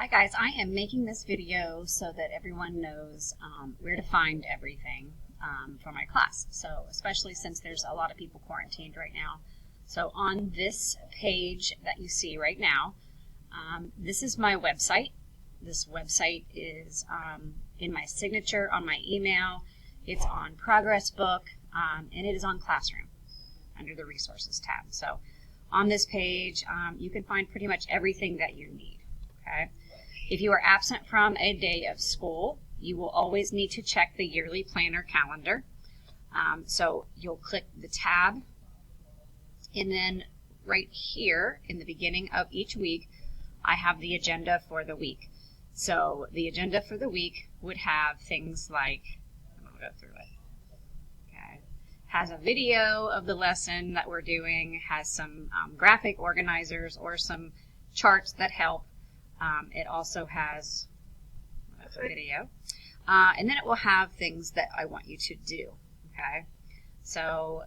Hi guys, I am making this video so that everyone knows where to find everything for my class. So especially since there's a lot of people quarantined right now. So on this page that you see right now, this is my website. This website is in my signature on my email. It's on Progress Book, and it is on Classroom under the Resources tab. So on this page, you can find pretty much everything that you need. Okay. If you are absent from a day of school, you will always need to check the yearly planner calendar. So you'll click the tab, and then right here in the beginning of each week, I have the agenda for the week. So the agenda for the week would have things like, I'm going to go through it. Okay. Has a video of the lesson that we're doing, has some graphic organizers or some charts that help. It also has a video, and then it will have things that I want you to do, okay? So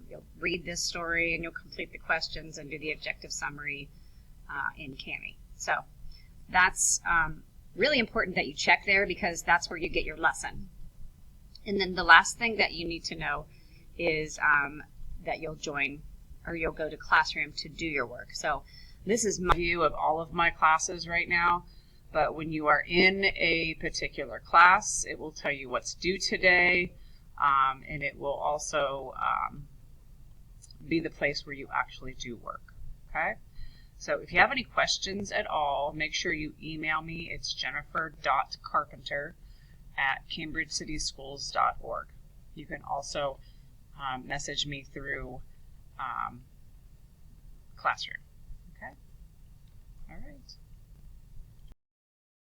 you'll read this story and you'll complete the questions and do the objective summary in Kami. So that's really important that you check there because that's where you get your lesson. And then the last thing that you need to know is that you'll join or you'll go to Classroom to do your work. So this is my view of all of my classes right now, but when you are in a particular class, it will tell you what's due today, and it will also be the place where you actually do work, okay? So if you have any questions at all, make sure you email me. It's jennifer.carpenter@cambridgecityschools.org. You can also message me through Classroom.